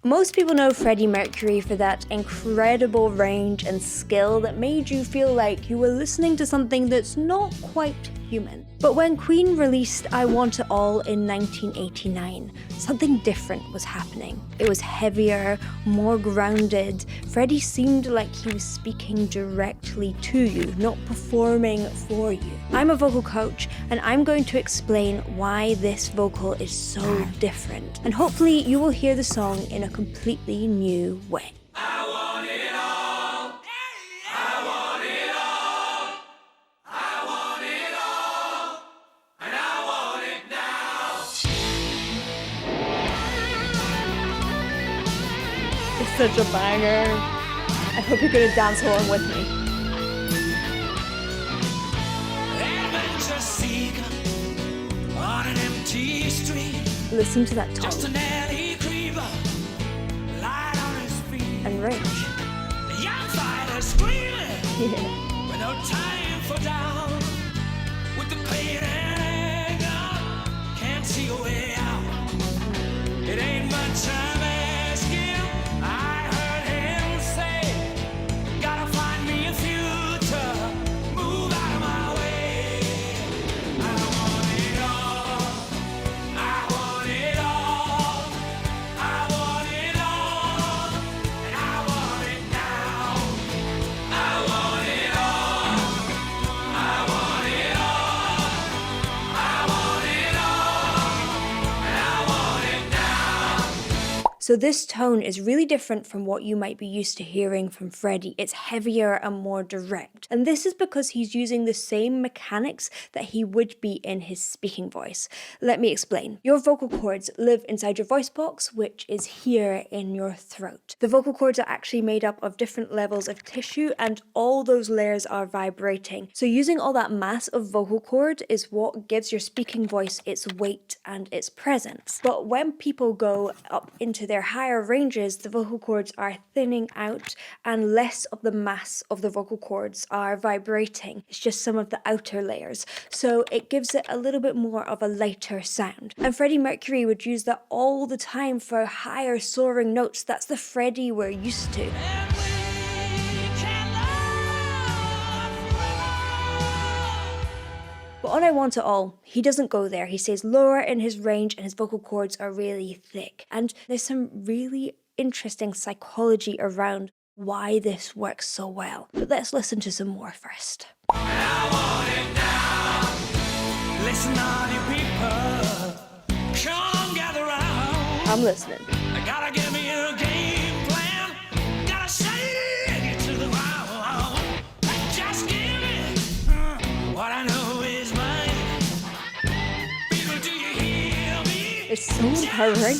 Most people know Freddie Mercury for that incredible range and skill that made you feel like you were listening to something that's not quite human. But when Queen released I Want It All in 1989, something different was happening. It was heavier, more grounded. Freddie seemed like he was speaking directly to you, not performing for you. I'm a vocal coach, and I'm going to explain why this vocal is so different. And hopefully you will hear the song in a completely new way. Such a banger. I hope you're gonna dance along with me. On an empty street. Listen to that tone. Just an alley creeper, light on his feet. And range. The young fighter screaming. Yeah. With no time for down. With the pain and anger, can't see a way out. It ain't much time. So this tone is really different from what you might be used to hearing from Freddie. It's heavier and more direct. And this is because he's using the same mechanics that he would be in his speaking voice. Let me explain. Your vocal cords live inside your voice box, which is here in your throat. The vocal cords are actually made up of different levels of tissue, and all those layers are vibrating. So using all that mass of vocal cord is what gives your speaking voice its weight and its presence. But when people go up into their higher ranges, the vocal cords are thinning out and less of the mass of the vocal cords are vibrating. It's just some of the outer layers. So it gives it a little bit more of a lighter sound. And Freddie Mercury would use that all the time for higher soaring notes. That's the Freddie we're used to. But on I Want It All, he doesn't go there. He stays lower in his range and his vocal cords are really thick. And there's some really interesting psychology around why this works so well. But let's listen to some more first. I want it now. Listen, all you people, come gather round. I'm listening. I gotta give me a game plan. Gotta shake it to the ground. Just give me what I know. It's so empowering.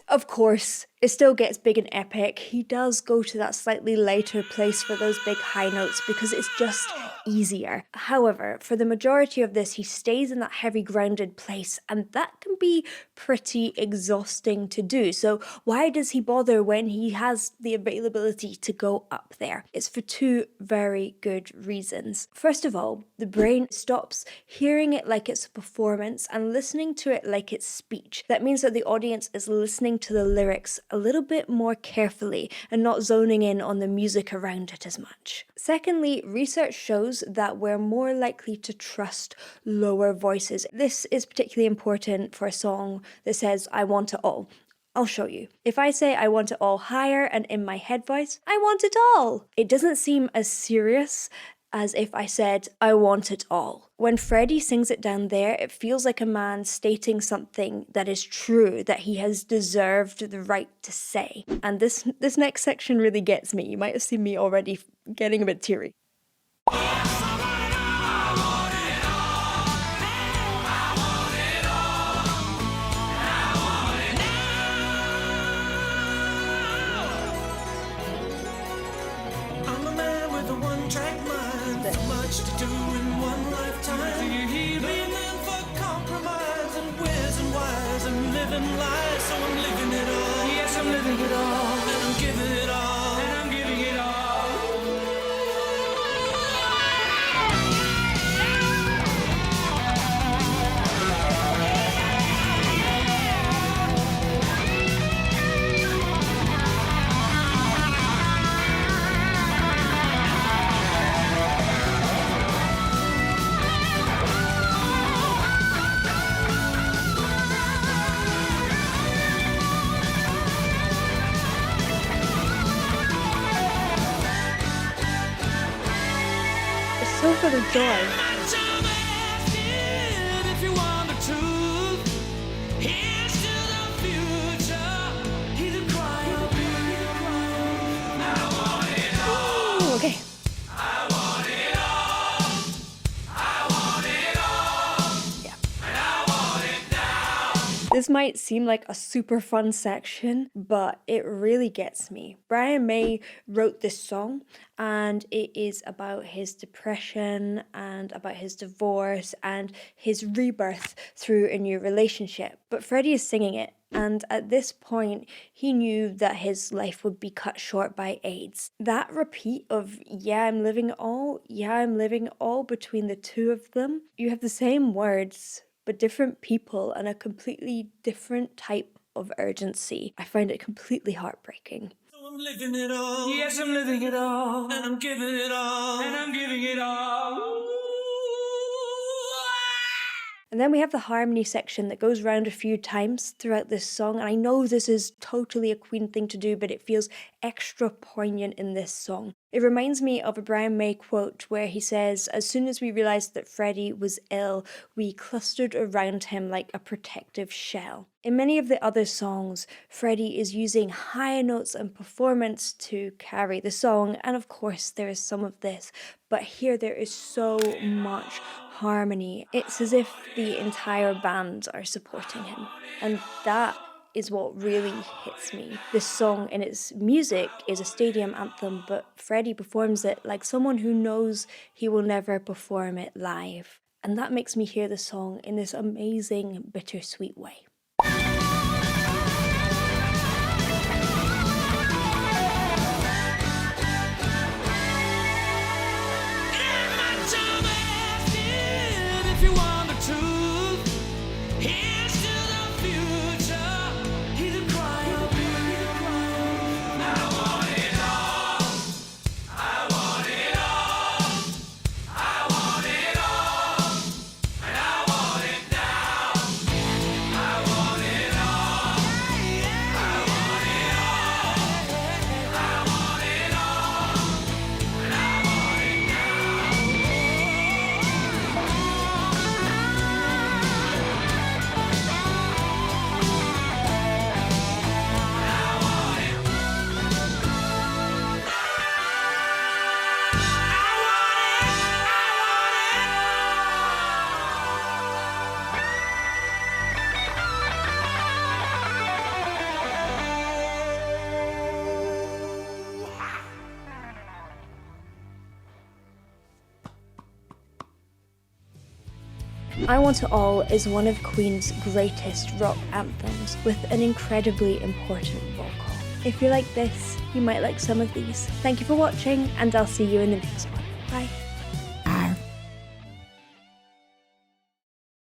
Of course, it still gets big and epic. He does go to that slightly lighter place for those big high notes because it's just easier. However, for the majority of this, he stays in that heavy grounded place, and that can be pretty exhausting to do. So why does he bother when he has the availability to go up there? It's for two very good reasons. First of all, the brain stops hearing it like it's a performance and listening to it like it's speech. That means that the audience is listening to the lyrics a little bit more carefully and not zoning in on the music around it as much. Secondly, research shows that we're more likely to trust lower voices. This is particularly important for a song that says, I want it all. I'll show you. If I say I want it all higher and in my head voice, I want it all. It doesn't seem as serious as if I said, I want it all. When Freddie sings it down there, it feels like a man stating something that is true, that he has deserved the right to say. And this next section really gets me. You might have seen me already getting a bit teary. for the joy. Ooh, okay. This might seem like a super fun section, but it really gets me. Brian May wrote this song, and it is about his depression and about his divorce and his rebirth through a new relationship. But Freddie is singing it, and at this point, he knew that his life would be cut short by AIDS. That repeat of, yeah, I'm living it all, yeah, I'm living it all between the two of them, you have the same words, but different people and a completely different type of urgency. I find it completely heartbreaking. So I'm living it all. Yes, I'm living it all. And I'm giving it all. And I'm giving it all. And then we have the harmony section that goes round a few times throughout this song. And I know this is totally a Queen thing to do, but it feels extra poignant in this song. It reminds me of a Brian May quote where he says, "As soon as we realised that Freddie was ill, we clustered around him like a protective shell." In many of the other songs, Freddie is using high notes and performance to carry the song, and of course there is some of this, but here there is so much harmony. It's as if the entire band are supporting him, and that is what really hits me. This song in its music is a stadium anthem, but Freddie performs it like someone who knows he will never perform it live. And that makes me hear the song in this amazing, bittersweet way. I Want It All is one of Queen's greatest rock anthems with an incredibly important vocal. If you like this, you might like some of these. Thank you for watching, and I'll see you in the next one. Bye.